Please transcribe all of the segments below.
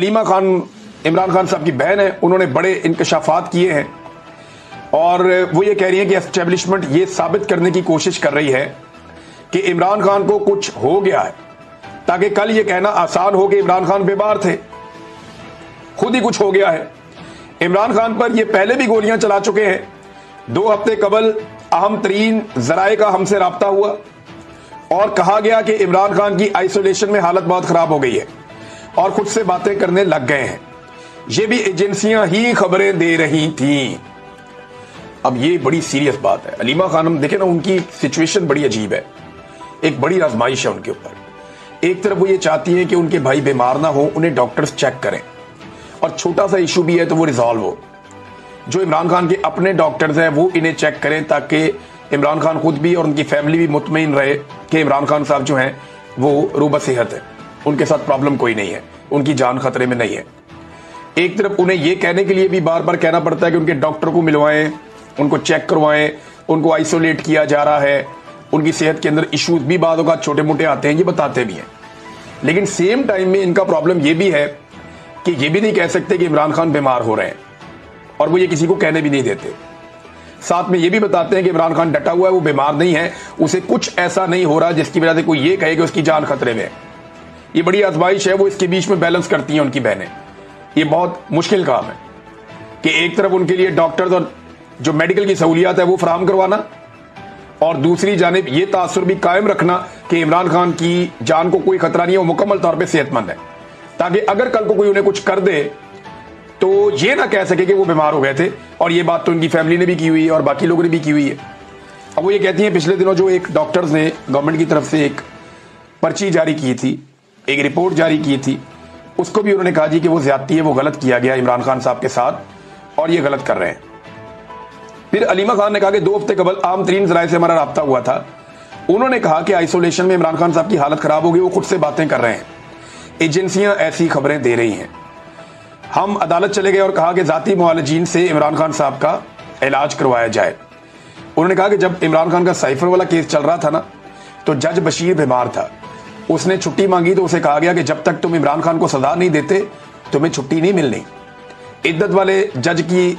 علیمہ خان عمران خان صاحب کی بہن ہے، انہوں نے بڑے انکشافات کیے ہیں اور وہ یہ کہہ رہی ہیں کہ اسٹیبلشمنٹ یہ ثابت کرنے کی کوشش کر رہی ہے کہ عمران خان کو کچھ ہو گیا ہے، تاکہ کل یہ کہنا آسان ہو کہ عمران خان بیمار تھے، خود ہی کچھ ہو گیا ہے۔ عمران خان پر یہ پہلے بھی گولیاں چلا چکے ہیں۔ 2 ہفتے قبل اہم ترین ذرائع کا ہم سے رابطہ ہوا اور کہا گیا کہ عمران خان کی آئسولیشن میں حالت بہت خراب ہو گئی ہے اور خود سے باتیں کرنے لگ گئے ہیں۔ یہ بھی ایجنسیاں ہی خبریں دے رہی تھیں۔ اب یہ بڑی سیریس بات ہے۔ علیمہ خانم دیکھیں نا، ان کی سچویشن بڑی عجیب ہے، ایک بڑی آزمائش ہے ان کے اوپر۔ ایک طرف وہ یہ چاہتی ہیں کہ ان کے بھائی بیمار نہ ہو، انہیں ڈاکٹرز چیک کریں اور چھوٹا سا ایشو بھی ہے تو وہ ریزالو ہو۔ جو عمران خان کے اپنے ڈاکٹرز ہیں وہ انہیں چیک کریں تاکہ عمران خان خود بھی اور ان کی فیملی بھی مطمئن رہے کہ عمران خان صاحب جو ہیں وہ روبہ صحت ہے، ان کے ساتھ پرابلم کوئی نہیں ہے، ان کی جان خطرے میں نہیں ہے۔ ایک طرف انہیں یہ کہنے کے لیے بھی بار بار کہنا پڑتا ہے کہ ان کے ڈاکٹر کو ملوائیں، ان کو چیک کروائیں، ان کو آئسولیٹ کیا جا رہا ہے، ان کی صحت کے اندر ایشوز بھی بعض اوقات چھوٹے موٹے آتے ہیں، یہ بتاتے بھی ہیں۔ لیکن سیم ٹائم میں ان کا پرابلم یہ بھی ہے کہ یہ بھی نہیں کہہ سکتے کہ عمران خان بیمار ہو رہے ہیں، اور وہ یہ کسی کو کہنے بھی نہیں دیتے۔ ساتھ میں یہ بھی بتاتے ہیں کہ عمران خان ڈٹا ہوا ہے، وہ بیمار نہیں ہے، اسے کچھ ایسا نہیں ہو رہا جس کی وجہ سے کوئی یہ کہے کہ اس کی جان خطرے میں ہے۔ یہ بڑی آزمائش ہے، وہ اس کے بیچ میں بیلنس کرتی ہیں ان کی بہنیں۔ یہ بہت مشکل کام ہے کہ ایک طرف ان کے لیے ڈاکٹرز اور جو میڈیکل کی سہولیات ہے وہ فراہم کروانا، اور دوسری جانب یہ تاثر بھی قائم رکھنا کہ عمران خان کی جان کو کوئی خطرہ نہیں ہے، وہ مکمل طور پہ صحت مند ہے، تاکہ اگر کل کو کوئی انہیں کچھ کر دے تو یہ نہ کہہ سکے کہ وہ بیمار ہو گئے تھے۔ اور یہ بات تو ان کی فیملی نے بھی کی ہوئی ہے اور باقی لوگوں نے بھی کی ہوئی ہے۔ اب وہ یہ کہتی ہیں پچھلے دنوں جو ایک ڈاکٹرز نے گورنمنٹ کی طرف سے ایک پرچی جاری کی تھی، ایک رپورٹ جاری کی تھی، اس کو بھی انہوں نے کہا جی کہ وہ زیادتی ہے، وہ غلط کیا گیا عمران خان صاحب کے ساتھ اور یہ غلط کر رہے ہیں۔ پھر علیمہ خان نے کہا کہ 2 ہفتے قبل عام ترین ذرائع سے ہمارا رابطہ ہوا تھا، انہوں نے کہا کہ آئسولیشن میں عمران خان صاحب کی حالت خراب ہو گئی، وہ خود سے باتیں کر رہے ہیں، ایجنسیاں ایسی خبریں دے رہی ہیں۔ ہم عدالت چلے گئے اور کہا کہ ذاتی معالجین سے عمران خان صاحب کا علاج کروایا جائے۔ انہوں نے کہا کہ جب عمران خان کا سائفر والا کیس چل رہا تھا نا، تو جج بشیر بیمار تھا، اس نے چھٹی مانگی تو اسے کہا گیا کہ جب تک تم عمران خان کو سزا نہیں دیتے تمہیں چھٹی نہیں ملنی۔ عدت والے جج کی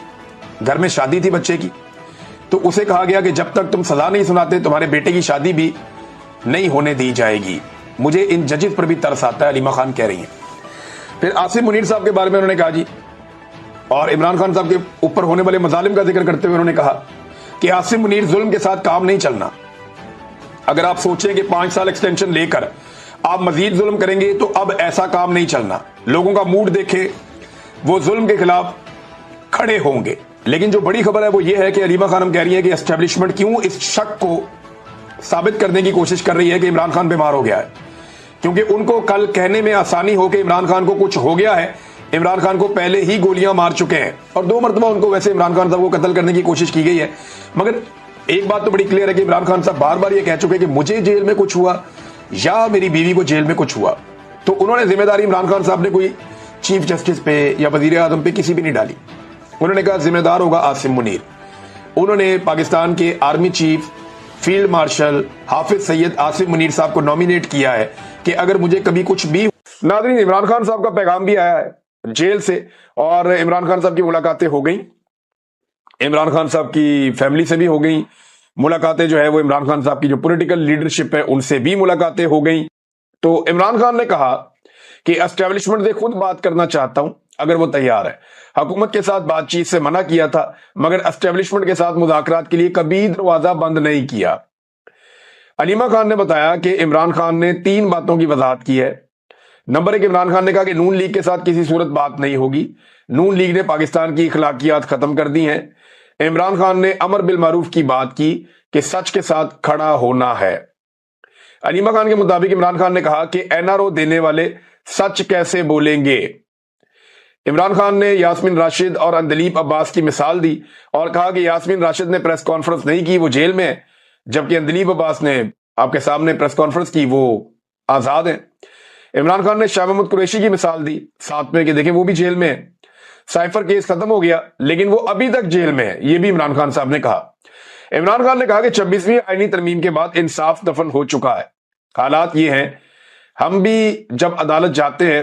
گھر میں شادی تھی بچے کی، تو اسے کہا گیا کہ جب تک تم سزا نہیں سناتے تمہارے بیٹے کی شادی بھی نہیں ہونے دی جائے گی۔ مجھے ان ججز پر بھی ترس آتا ہے، علیمہ خان کہہ رہی ہیں۔ پھر عاصم منیر صاحب کے بارے میں انہوں نے کہا جی، اور عمران خان صاحب کے اوپر ہونے والے مظالم کا ذکر کرتے ہوئے انہوں نے کہا کہ عاصم منیر ظلم کے ساتھ کام نہیں چلنا۔ اگر آپ سوچیں کہ 5 سال ایکسٹینشن لے کر آپ مزید ظلم کریں گے تو اب ایسا کام نہیں چلنا، لوگوں کا موڈ دیکھے، وہ ظلم کے خلاف کھڑے ہوں گے۔ لیکن جو بڑی خبر ہے وہ یہ ہے کہ علیمہ خانم کہہ رہی ہے کہ اسٹیبلشمنٹ کیوں اس شک کو ثابت کرنے کی کوشش کر رہی ہے کہ عمران خان بیمار ہو گیا ہے، کیونکہ ان کو کل کہنے میں آسانی ہو کہ عمران خان کو کچھ ہو گیا ہے۔ عمران خان کو پہلے ہی گولیاں مار چکے ہیں اور 2 مرتبہ ان کو ویسے عمران خان صاحب کو قتل کرنے کی کوشش کی گئی ہے، مگر ایک بات تو بڑی کلیئر ہے کہ عمران خان صاحب بار بار یہ کہہ چکے کہ مجھے جیل میں کچھ ہوا یا میری بیوی کو جیل میں کچھ ہوا، تو انہوں نے ذمہ داری عمران خان صاحب نے کوئی چیف جسٹس پہ یا وزیر اعظم پہ کسی بھی نہیں ڈالی۔ انہوں نے کہا ذمہ دار ہوگا عاصم منیر۔ انہوں نے پاکستان کے آرمی چیف فیلڈ مارشل حافظ سید عاصم منیر صاحب کو نامینیٹ کیا ہے کہ اگر مجھے کبھی کچھ بھی۔ ناظرین، عمران خان صاحب کا پیغام بھی آیا ہے جیل سے اور عمران خان صاحب کی ملاقاتیں ہو گئیں، عمران خان صاحب کی فیملی سے بھی ہو گئیں ملاقاتیں، جو ہے وہ عمران خان صاحب کی جو پولیٹیکل لیڈرشپ ہے ان سے بھی ملاقاتیں ہو گئیں۔ تو عمران خان نے کہا کہ اسٹیبلشمنٹ سے خود بات کرنا چاہتا ہوں اگر وہ تیار ہے۔ حکومت کے ساتھ بات چیت سے منع کیا تھا مگر اسٹیبلشمنٹ کے ساتھ مذاکرات کے لیے کبھی دروازہ بند نہیں کیا۔ علیمہ خان نے بتایا کہ عمران خان نے 3 باتوں کی وضاحت کی ہے۔ نمبر 1، عمران خان نے کہا کہ نون لیگ کے ساتھ کسی صورت بات نہیں ہوگی، نون لیگ نے پاکستان کی اخلاقیات ختم کر دی ہیں۔ عمران خان نے امر بالمعروف کی بات کی کہ سچ کے ساتھ کھڑا ہونا ہے۔ علیمہ خان کے مطابق عمران خان نے کہا کہ NRO دینے والے سچ کیسے بولیں گے۔ عمران خان نے یاسمین راشد اور اندلیب عباس کی مثال دی اور کہا کہ یاسمین راشد نے پریس کانفرنس نہیں کی، وہ جیل میں ہے، جبکہ اندلیب عباس نے آپ کے سامنے پریس کانفرنس کی، وہ آزاد ہیں۔ عمران خان نے شاہ محمود قریشی کی مثال دی ساتھ میں کہ دیکھیں وہ بھی جیل میں ہے، سائفر کیس ختم ہو گیا لیکن وہ ابھی تک جیل میں ہے، یہ بھی عمران خان صاحب نے کہا۔ عمران خان نے کہا کہ 26ویں آئینی ترمیم کے بعد انصاف دفن ہو چکا ہے۔ حالات یہ ہیں، ہم بھی جب عدالت جاتے ہیں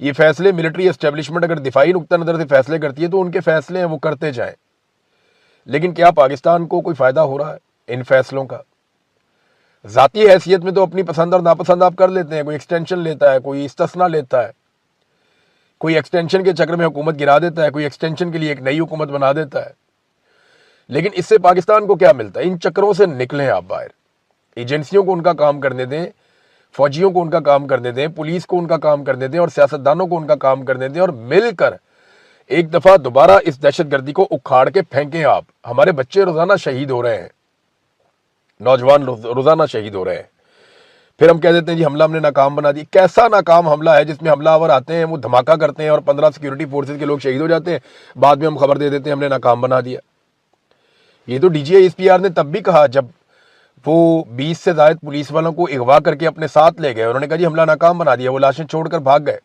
یہ فیصلے ملٹری اسٹیبلشمنٹ اگر دفاعی نقطہ نظر سے فیصلے کرتی ہے تو ان کے فیصلے ہیں وہ کرتے جائیں، لیکن کیا پاکستان کو کوئی فائدہ ہو رہا ہے ان فیصلوں کا؟ ذاتی حیثیت میں تو اپنی پسند اور ناپسند آپ کر لیتے ہیں، کوئی ایکسٹینشن لیتا ہے، کوئی استثنا لیتا ہے، کوئی ایکسٹینشن کے چکر میں حکومت گرا دیتا ہے، کوئی ایکسٹینشن کے لیے ایک نئی حکومت بنا دیتا ہے، لیکن اس سے پاکستان کو کیا ملتا ہے؟ ان چکروں سے نکلیں آپ باہر، ایجنسیوں کو ان کا کام کرنے دیں، فوجیوں کو ان کا کام کرنے دیں، پولیس کو ان کا کام کرنے دیں، اور سیاستدانوں کو ان کا کام کرنے دیں، اور مل کر ایک دفعہ دوبارہ اس دہشت گردی کو اکھاڑ کے پھینکیں آپ۔ ہمارے بچے روزانہ شہید ہو رہے ہیں، نوجوان روزانہ شہید ہو رہے ہیں، پھر ہم کہہ دیتے ہیں جی حملہ ہم نے ناکام بنا دی۔ کیسا ناکام حملہ ہے جس میں حملہ آور آتے ہیں، وہ دھماکہ کرتے ہیں اور 15 سیکیورٹی فورسز کے لوگ شہید ہو جاتے ہیں، بعد میں ہم خبر دے دیتے ہیں ہم نے ناکام بنا دیا۔ یہ تو D G I S P R نے تب بھی کہا جب وہ 20 سے زائد پولیس والوں کو اغوا کر کے اپنے ساتھ لے گئے، انہوں نے کہا جی حملہ ناکام بنا دیا، وہ لاشیں چھوڑ کر بھاگ گئے۔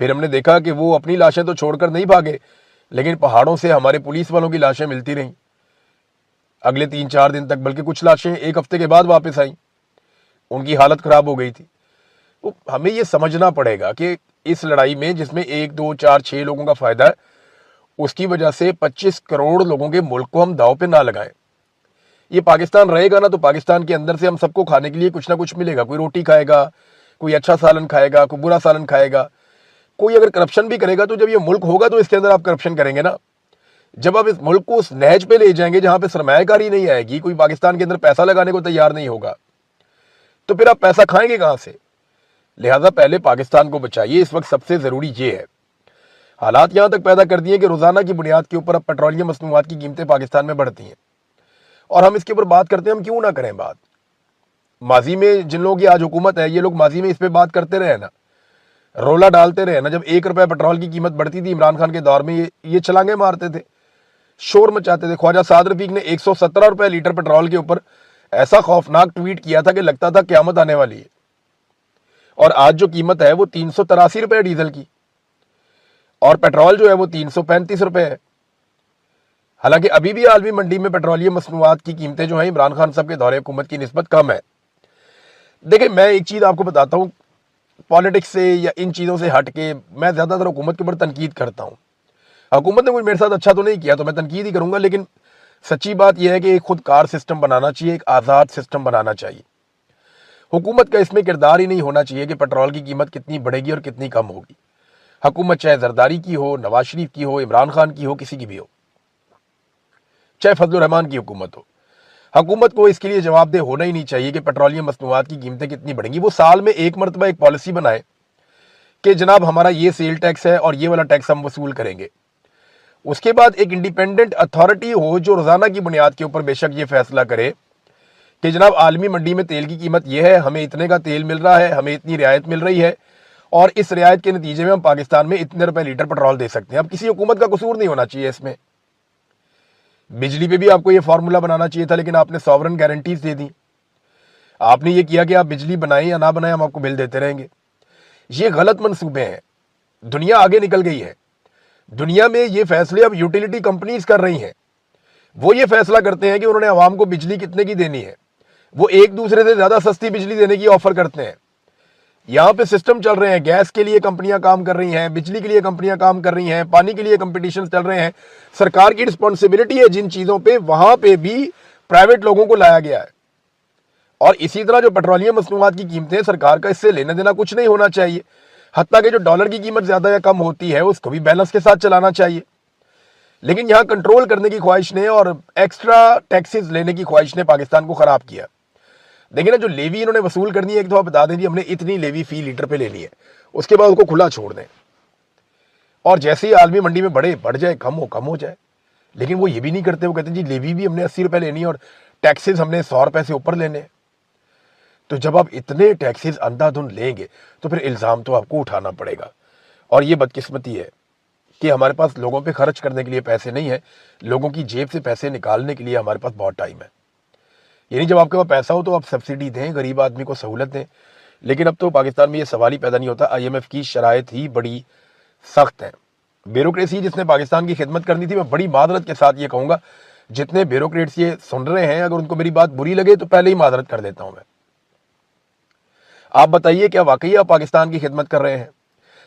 پھر ہم نے دیکھا کہ وہ اپنی لاشیں تو چھوڑ کر نہیں بھاگے، لیکن پہاڑوں سے ہمارے پولیس والوں کی لاشیں ملتی رہیں اگلے 3-4 دن تک، بلکہ کچھ لاشیں ایک ہفتے کے بعد واپس آئیں، ان کی حالت خراب ہو گئی تھی۔ تو ہمیں یہ سمجھنا پڑے گا کہ اس لڑائی میں جس میں 1 2 4 6 لوگوں کا فائدہ ہے، اس کی وجہ سے 25 کروڑ لوگوں کے ملک کو ہم داؤ پہ نہ لگائیں۔ یہ پاکستان رہے گا نا تو پاکستان کے اندر سے ہم سب کو کھانے کے لیے کچھ نہ کچھ ملے گا، کوئی روٹی کھائے گا، کوئی اچھا سالن کھائے گا، کوئی برا سالن کھائے گا، کوئی اگر کرپشن بھی کرے گا تو جب یہ ملک ہوگا تو اس کے اندر آپ کرپشن کریں گے نا۔ جب آپ اس ملک کو اس نہج پہ لے جائیں گے جہاں پہ سرمایہ کاری نہیں آئے گی، کوئی پاکستان کے اندر پیسہ لگانے کو تیار نہیں ہوگا، تو پھر آپ پیسہ کھائیں گے کہاں سے؟ لہٰذا پہلے پاکستان کو بچائیے، اس وقت سب سے ضروری یہ ہے۔ حالات یہاں تک پیدا کر دیے کہ روزانہ کی بنیاد کے اوپر اب پیٹرولیم مصنوعات کی قیمتیں پاکستان میں بڑھتی ہیں، اور ہم اس کے اوپر بات کرتے ہیں، ہم کیوں نہ کریں بات؟ ماضی میں جن لوگوں کی آج حکومت ہے، یہ لوگ ماضی میں اس پہ بات کرتے رہے نا، رولا ڈالتے رہے نا۔ جب 1 روپے پیٹرول کی قیمت بڑھتی تھی عمران خان کے دور میں، یہ چھلانگیں مارتے تھے، شور مچاتے تھے۔ خواجہ سعد رفیق نے 117 روپے لیٹر پیٹرول کے اوپر ایسا خوفناک ٹویٹ کیا تھا کہ لگتا تھا قیامت آنے والی ہے، اور آج جو قیمت ہے وہ 383 روپے ڈیزل کی، اور پیٹرول جو ہے وہ 335 روپے ہے۔ حالانکہ ابھی بھی عالمی منڈی میں پیٹرولیم مصنوعات کی قیمتیں جو ہیں عمران خان صاحب کے دور حکومت کی نسبت کم ہے۔ دیکھیں میں ایک چیز آپ کو بتاتا ہوں، پالیٹکس سے یا ان چیزوں سے ہٹ کے میں زیادہ تر حکومت کے اوپر تنقید کرتا ہوں۔ حکومت نے کوئی میرے ساتھ اچھا تو نہیں کیا تو میں تنقید ہی کروں گا، لیکن سچی بات یہ ہے کہ ایک خود کار سسٹم بنانا چاہیے، ایک آزاد سسٹم بنانا چاہیے۔ حکومت کا اس میں کردار ہی نہیں ہونا چاہیے کہ پیٹرول کی قیمت کتنی بڑھے گی اور کتنی کم ہوگی۔ حکومت چاہے زرداری کی ہو، نواز شریف کی ہو، عمران خان کی ہو، کسی کی بھی ہو، چاہے فضل الرحمان کی حکومت ہو، حکومت کو اس کے لیے جواب دہ ہونا ہی نہیں چاہیے کہ پیٹرولیم مصنوعات کی قیمتیں کتنی بڑھیں گی۔ وہ سال میں ایک مرتبہ ایک پالیسی بنائے کہ جناب ہمارا یہ سیل ٹیکس ہے اور یہ والا ٹیکس ہم وصول کریں گے۔ اس کے بعد ایک انڈیپینڈنٹ اتھارٹی ہو جو روزانہ کی بنیاد کے اوپر بے شک یہ فیصلہ کرے کہ جناب عالمی منڈی میں تیل کی قیمت یہ ہے، ہمیں اتنے کا تیل مل رہا ہے، ہمیں اتنی رعایت مل رہی ہے، اور اس رعایت کے نتیجے میں ہم پاکستان میں اتنے روپے لیٹر پیٹرول دے سکتے ہیں۔ اب کسی حکومت کا قصور نہیں ہونا چاہیے اس میں۔ بجلی پہ بھی آپ کو یہ فارمولا بنانا چاہیے تھا، لیکن آپ نے ساورن گارنٹیز دے دی۔ آپ نے یہ کیا کہ آپ بجلی بنائیں یا نہ بنائیں ہم آپ کو بل دیتے رہیں گے۔ یہ غلط منصوبے ہیں۔ دنیا آگے نکل گئی ہے، دنیا میں یہ فیصلے اب یوٹیلیٹی کمپنیز کر رہی ہیں۔ وہ یہ فیصلہ کرتے ہیں کہ انہوں نے عوام کو بجلی کتنے کی دینی ہے، وہ ایک دوسرے سے زیادہ سستی بجلی دینے کی آفر کرتے ہیں۔ یہاں پہ سسٹم چل رہے ہیں، گیس کے لیے کمپنیاں کام کر رہی ہیں، بجلی کے لیے کمپنیاں کام کر رہی ہیں، پانی کے لیے کمپٹیشن چل رہے ہیں۔ سرکار کی رسپانسبلٹی ہے جن چیزوں پہ، وہاں پہ بھی پرائیویٹ لوگوں کو لایا گیا ہے۔ اور اسی طرح جو پیٹرولیم مصنوعات کی قیمتیں، سرکار کا اس سے لینا دینا کچھ نہیں ہونا چاہیے، حتیٰ کہ جو ڈالر کی قیمت زیادہ یا کم ہوتی ہے اس کو بھی بیلنس کے ساتھ چلانا چاہیے۔ لیکن یہاں کنٹرول کرنے کی خواہش نے اور ایکسٹرا ٹیکسز لینے کی خواہش نے پاکستان کو خراب کیا۔ دیکھیں نا، جو لیوی انہوں نے وصول کرنی ہے ایک دفعہ بتا دیں جی ہم نے اتنی لیوی فی لیٹر پہ لینی ہے، اس کے بعد اس کو کھلا چھوڑ دیں، اور جیسے ہی عالمی منڈی میں بڑھ جائے، کم ہو جائے۔ لیکن وہ یہ بھی نہیں کرتے، وہ کہتے ہیں جی لیوی بھی ہم نے 80 روپے لینی ہے اور ٹیکسز ہم نے 100 روپے سے اوپر لینے۔ تو جب آپ اتنے ٹیکسز اندھا دھند لیں گے تو پھر الزام تو آپ کو اٹھانا پڑے گا۔ اور یہ بدقسمتی ہے کہ ہمارے پاس لوگوں پہ خرچ کرنے کے لیے پیسے نہیں ہیں، لوگوں کی جیب سے پیسے نکالنے کے لیے ہمارے پاس بہت ٹائم ہے۔ یعنی جب آپ کے پاس پیسہ ہو تو آپ سبسڈی دیں، غریب آدمی کو سہولت دیں، لیکن اب تو پاکستان میں یہ سوال ہی پیدا نہیں ہوتا۔ آئی ایم ایف کی شرائط ہی بڑی سخت ہیں۔ بیوروکریسی جس نے پاکستان کی خدمت کرنی تھی، میں بڑی معذرت کے ساتھ یہ کہوں گا، جتنے بیوروکریٹس یہ سن رہے ہیں اگر ان کو میری بات بری لگے تو پہلے ہی معذرت کر دیتا ہوں میں۔ آپ بتائیے کیا واقعی آپ پاکستان کی خدمت کر رہے ہیں؟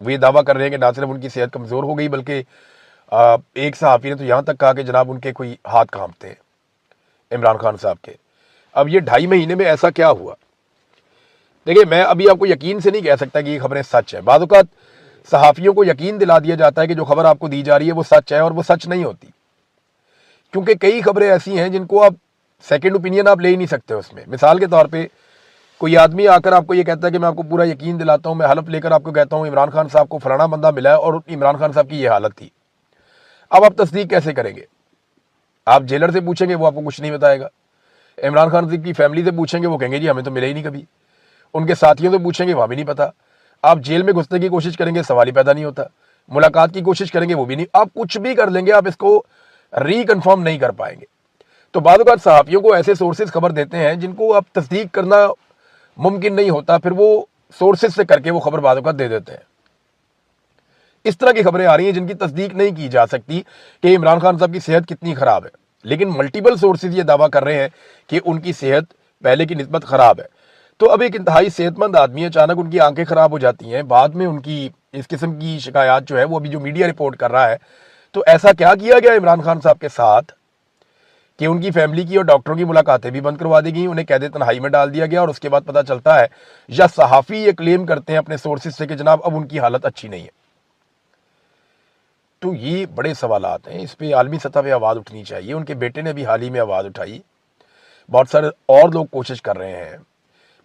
وہ یہ دعویٰ کر رہے ہیں کہ نہ صرف ان کی صحت کمزور ہو گئی بلکہ ایک صحافی نے تو یہاں تک کہا کہ جناب ان کے کوئی ہاتھ کانپتے ہیں عمران خان صاحب کے۔ اب یہ 2.5 مہینے میں ایسا کیا ہوا؟ دیکھیں میں ابھی آپ کو یقین سے نہیں کہہ سکتا کہ یہ خبریں سچ ہیں۔ بعض اوقات صحافیوں کو یقین دلا دیا جاتا ہے کہ جو خبر آپ کو دی جا رہی ہے وہ سچ ہے، اور وہ سچ نہیں ہوتی، کیونکہ کئی خبریں ایسی ہیں جن کو آپ سیکنڈ اوپینین آپ لے ہی نہیں سکتے اس میں۔ مثال کے طور پہ کوئی آدمی آ کر آپ کو یہ کہتا ہے کہ میں آپ کو پورا یقین دلاتا ہوں، میں حلف لے کر آپ کو کہتا ہوں عمران خان صاحب کو فلانا بندہ ملا ہے اور عمران خان صاحب کی یہ حالت تھی۔ اب آپ تصدیق کیسے کریں گے؟ آپ جیلر سے پوچھیں گے وہ آپ کو کچھ نہیں بتائے گا، عمران خان صاحب کی فیملی سے پوچھیں گے وہ کہیں گے جی ہمیں تو ملے ہی نہیں کبھی، ان کے ساتھیوں سے پوچھیں گے وہاں بھی نہیں پتا، آپ جیل میں گھسنے کی کوشش کریں گے سوال ہی پیدا نہیں ہوتا، ملاقات کی کوشش کریں گے وہ بھی نہیں، آپ کچھ بھی کر لیں گے آپ اس کو ری کنفرم نہیں کر پائیں گے۔ تو بعض اوقات صحافیوں کو ایسے سورسز خبر دیتے ہیں جن کو آپ تصدیق کرنا ممکن نہیں ہوتا، پھر وہ سورسز سے کر کے وہ خبر بعض اوقات دے دیتے ہیں۔ اس طرح کی خبریں آ رہی ہیں جن کی تصدیق نہیں کی جا سکتی کہ عمران خان صاحب کی صحت کتنی خراب ہے، لیکن ملٹیپل سورسز یہ دعویٰ کر رہے ہیں کہ ان کی صحت پہلے کی نسبت خراب ہے۔ تو اب ایک انتہائی صحت مند آدمی اچانک ان کی آنکھیں خراب ہو جاتی ہیں، بعد میں ان کی اس قسم کی شکایات جو ہے وہ ابھی جو میڈیا رپورٹ کر رہا ہے، تو ایسا کیا کیا گیا عمران خان صاحب کے ساتھ کہ ان کی فیملی کی اور ڈاکٹروں کی ملاقاتیں بھی بند کروا دی گئیں، انہیں قید تنہائی میں ڈال دیا گیا، اور اس کے بعد پتہ چلتا ہے یا صحافی یہ کلیم کرتے ہیں اپنے سورسز سے کہ جناب اب ان کی حالت اچھی نہیں ہے۔ تو یہ بڑے سوالات ہیں، اس پہ عالمی سطح پہ آواز اٹھنی چاہیے۔ ان کے بیٹے نے بھی حال ہی میں آواز اٹھائی، بہت سارے اور لوگ کوشش کر رہے ہیں،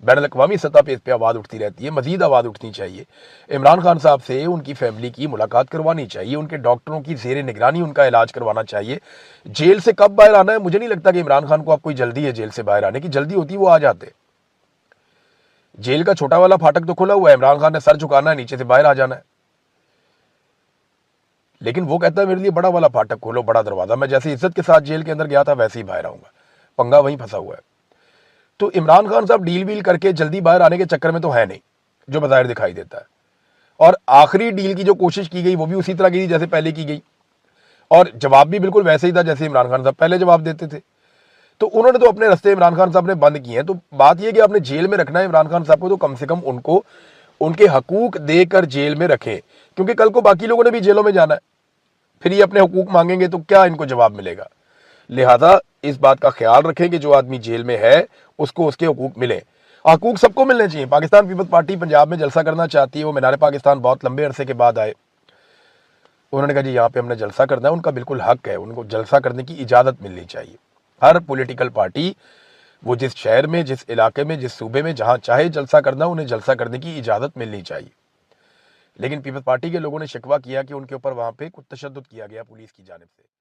بین الاقوامی سطح پہ اس پہ آواز اٹھتی رہتی ہے، مزید آواز اٹھنی چاہیے۔ عمران خان صاحب سے ان کی فیملی کی ملاقات کروانی چاہیے، ان کے ڈاکٹروں کی زیر نگرانی ان کا علاج کروانا چاہیے۔ جیل سے کب باہر آنا ہے مجھے نہیں لگتا کہ عمران خان کو اب کوئی جلدی ہے جیل سے باہر آنے کی، جلدی ہوتی وہ آ جاتے۔ جیل کا چھوٹا والا پھاٹک تو کھلا ہوا ہے، عمران خان نے سر جھکانا ہے، نیچے سے باہر آ جانا ہے، لیکن وہ کہتا ہے میرے لیے بڑا والا پھاٹک کھولو، بڑا دروازہ، میں جیسے عزت کے ساتھ جیل کے اندر گیا تھا ویسے ہی باہر آؤں گا، پنگا وہیں پھنسا ہوا ہے۔ تو عمران خان صاحب ڈیل ویل کر کے جلدی باہر آنے کے چکر میں تو ہے نہیں، جو بظاہر دکھائی دیتا ہے، اور آخری ڈیل کی جو کوشش کی گئی وہ بھی اسی طرح کی تھی جیسے پہلے کی گئی، اور جواب بھی بالکل ویسے ہی تھا جیسے عمران خان صاحب پہلے جواب دیتے تھے۔ تو انہوں نے تو اپنے رستے عمران خان صاحب نے بند کیے ہیں۔ تو بات یہ کہ آپ نے جیل میں رکھنا ہے عمران خان صاحب کو، تو کم سے کم ان کو ان کے حقوق دے کر جیل میں رکھیں، کیونکہ کل کو باقی لوگوں نے بھی جیلوں میں جانا ہے، پھر یہ اپنے حقوق مانگیں گے تو کیا ان کو جواب ملے گا؟ لہذا اس بات کا خیال رکھیں کہ جو آدمی جیل میں ہے اس کو اس کے حقوق ملیں، حقوق سب کو ملنے چاہیے۔ پاکستان پیپلز پارٹی پنجاب میں جلسہ کرنا چاہتی ہے، وہ مینار پاکستان بہت لمبے عرصے کے بعد آئے، انہوں نے کہا جی یہاں پہ ہم نے جلسہ کرنا ہے، ان کا بالکل حق ہے، ان کو جلسہ کرنے کی اجازت ملنی چاہیے۔ ہر پولیٹیکل پارٹی وہ جس شہر میں، جس علاقے میں، جس صوبے میں جہاں چاہے جلسہ کرنا، انہیں جلسہ کرنے کی اجازت ملنی چاہیے۔ لیکن پیپلز پارٹی کے لوگوں نے شکوہ کیا کہ ان کے اوپر وہاں پہ کچھ تشدد کیا گیا پولیس کی جانب سے۔